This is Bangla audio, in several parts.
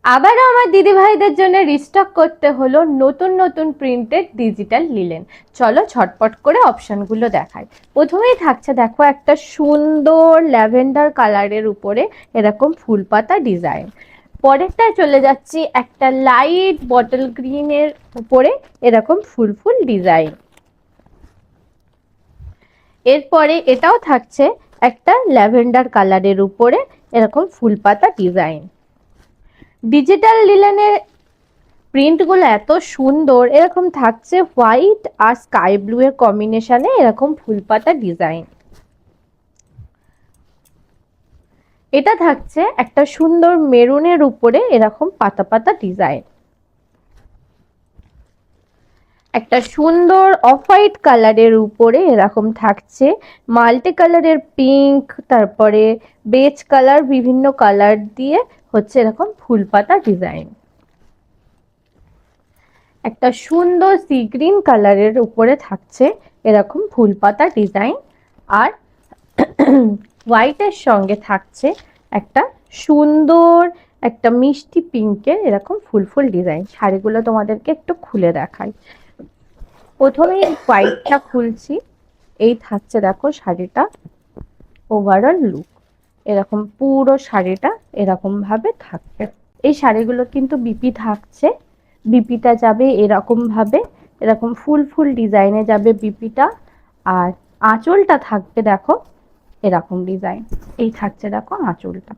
আবারও আমার দিদি ভাইদের জন্য রিস্টক করতে হলো নতুন নতুন প্রিন্টেড ডিজিটাল লিলেন। চলো ঝটপট করে অপশনগুলো দেখাই। প্রথমেই থাকছে দেখো একটা সুন্দর ল্যাভেন্ডার কালারের উপরে এরকম ফুল পাতা ডিজাইন। পরেরটায় চলে যাচ্ছি একটা লাইট বটল গ্রিনের উপরে এরকম ফুল ফুল ডিজাইন। এরপরে এটাও থাকছে একটা ল্যাভেন্ডার কালারের উপরে এরকম ফুল পাতা ডিজাইন। ডিজিটাল লিলেনের প্রিন্টগুলো এত সুন্দর, এরকম থাকছে হোয়াইট আর স্কাই ব্লু এর কম্বিনেশনে এরকম ফুল পাতা ডিজাইন। এটা থাকছে একটা সুন্দর মেরুনের উপরে এরকম পাতা পাতা ডিজাইন। একটা সুন্দর অফ হোয়াইট কালারের উপরে এরকম থাকছে মাল্টি কালারের পিঙ্ক, তারপরে বেজ কালার, বিভিন্ন কালার দিয়ে হচ্ছে এরকম ফুল পাতা ডিজাইন। একটা সুন্দর সি গ্রিন কালারের উপরে থাকছে এরকম ফুল পাতা ডিজাইন। আর হোয়াইটের সঙ্গে থাকছে একটা সুন্দর একটা মিষ্টি পিঙ্কের এরকম ফুল ফুল ডিজাইন। শাড়িগুলো তোমাদেরকে একটু খুলে দেখাই। প্রথমেই হোয়াইটটা খুলছি। এই থাকছে দেখো শাড়িটা ওভারঅল লুক। এরকম পুরো শাড়িটা এরকম ভাবে থাকবে। এই শাড়িগুলো কিন্তু বিপি থাকছে। বিপিটা যাবে এরকম ভাবে, এরকম ফুল ফুল ডিজাইনে যাবে বিপিটা। আর আঁচলটা থাকবে দেখো এরকম ডিজাইন। এই থাকছে দেখো আঁচলটা।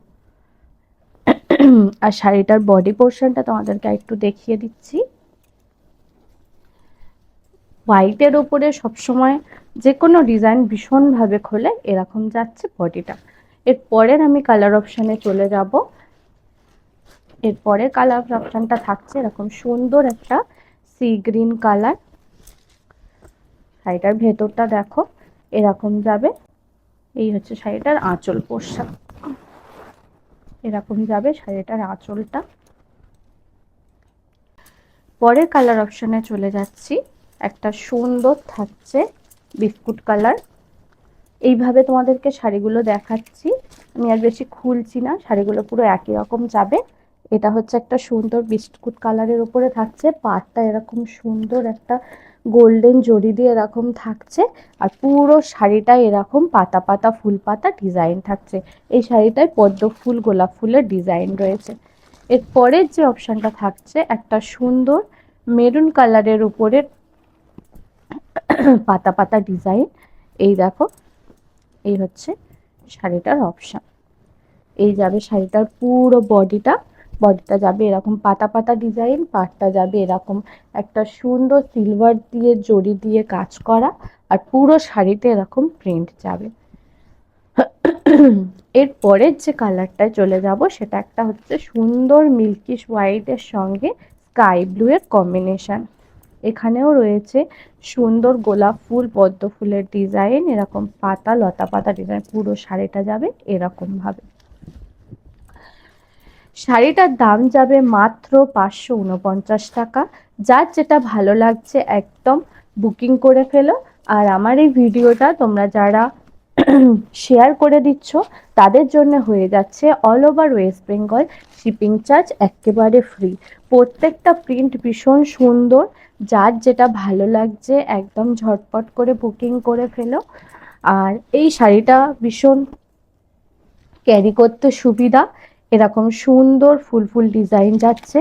আর শাড়িটার বডি পোর্শনটা তোমাদেরকে একটু দেখিয়ে দিচ্ছি। হোয়াইটের উপরে সবসময় যে কোনো ডিজাইন ভীষণভাবে খোলে, এরকম যাচ্ছে বডিটা। এরপরের আমি কালার অপশানে চলে যাব। এরপরের কালার অপশানটা থাকছে এরকম সুন্দর একটা সি গ্রিন কালার। শাড়িটার ভেতরটা দেখো এরকম যাবে। এই হচ্ছে শাড়িটার আঁচল পোর্শন, এরকম যাবে শাড়িটার আঁচলটা। পরের কালার অপশানে চলে যাচ্ছি। একটা সুন্দর থাকছে বিস্কুট কালার। এইভাবে তোমাদেরকে শাড়িগুলো দেখাচ্ছি, আমি আর বেশি খুলছি না, শাড়িগুলো পুরো একই রকম যাবে। এটা হচ্ছে একটা সুন্দর বিস্কুট কালারের উপরে থাকছে, পাড়টা এরকম সুন্দর একটা গোল্ডেন জরি দিয়ে এরকম থাকছে। আর পুরো শাড়িটা এরকম পাতা পাতা ফুল পাতা ডিজাইন থাকছে। এই শাড়িটায় পদ্ম ফুল গোলাপ ফুলের ডিজাইন রয়েছে। এর পরের যে অপশানটা থাকছে একটা সুন্দর মেরুন কালারের উপরে পাতা পাতা ডিজাইন। এই দেখো এই হচ্ছে শাড়িটার অপশান। এই যাবে শাড়িটার পুরো বডিটা। বডিটা যাবে এরকম পাতা পাতা ডিজাইন, পাড়টা যাবে এরকম একটা সুন্দর সিলভার দিয়ে জড়ি দিয়ে কাজ করা। আর পুরো শাড়িতে এরকম প্রিন্ট যাবে। এর পরের যে কালারটায় চলে যাব সেটা একটা হচ্ছে সুন্দর মিল্কিশ হোয়াইটের সঙ্গে স্কাই ব্লু এর কম্বিনেশন। এখানেও রয়েছে সুন্দর গোলাপ ফুল পদ্ম ফুলের ডিজাইন, এরকম পাতা লতা পাতা ডিজাইন। পুরো শাড়িটা যাবে এরকম ভাবে। শাড়িটার দাম যাবে মাত্র 549 টাকা। যার যেটা ভালো লাগছে একদম বুকিং করে ফেলো। আর আমার এই ভিডিওটা তোমরা যারা শেয়ার করে দিচ্ছ তাদের জন্য হয়ে যাচ্ছে all over West Bengal shipping charge একেবারে ফ্রি। প্রত্যেকটা প্রিন্ট ভীষণ সুন্দর। যার যেটা ভালো লাগছে একদম ঝটপট করে বুকিং করে ফেলো। আর এই শাড়িটা ভীষণ ক্যারি করতে সুবিধা। এরকম সুন্দর ফুল ফুল ডিজাইন যাচ্ছে।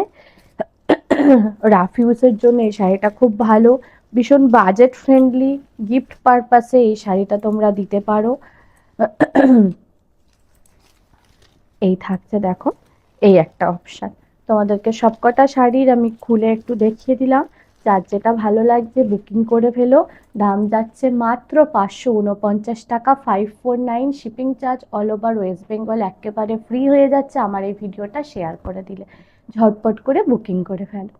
রাফ ইউজের জন্য এই শাড়িটা খুব ভালো। ভীষণ বাজেট ফ্রেন্ডলি, গিফট পারপাসে এই শাড়িটা তোমরা দিতে পারো। এই থাকছে দেখো এই একটা অপশান। তোমাদেরকে সবকটা শাড়ির আমি খুলে একটু দেখিয়ে দিলাম। যার যেটা ভালো লাগছে বুকিং করে ফেলো। দাম যাচ্ছে মাত্র 549 টাকা, 549 shipping charge all over West Bengal একেবারে ফ্রি হয়ে যাচ্ছে আমার এই ভিডিওটা শেয়ার করে দিলে। ঝটপট করে বুকিং করে ফেলো।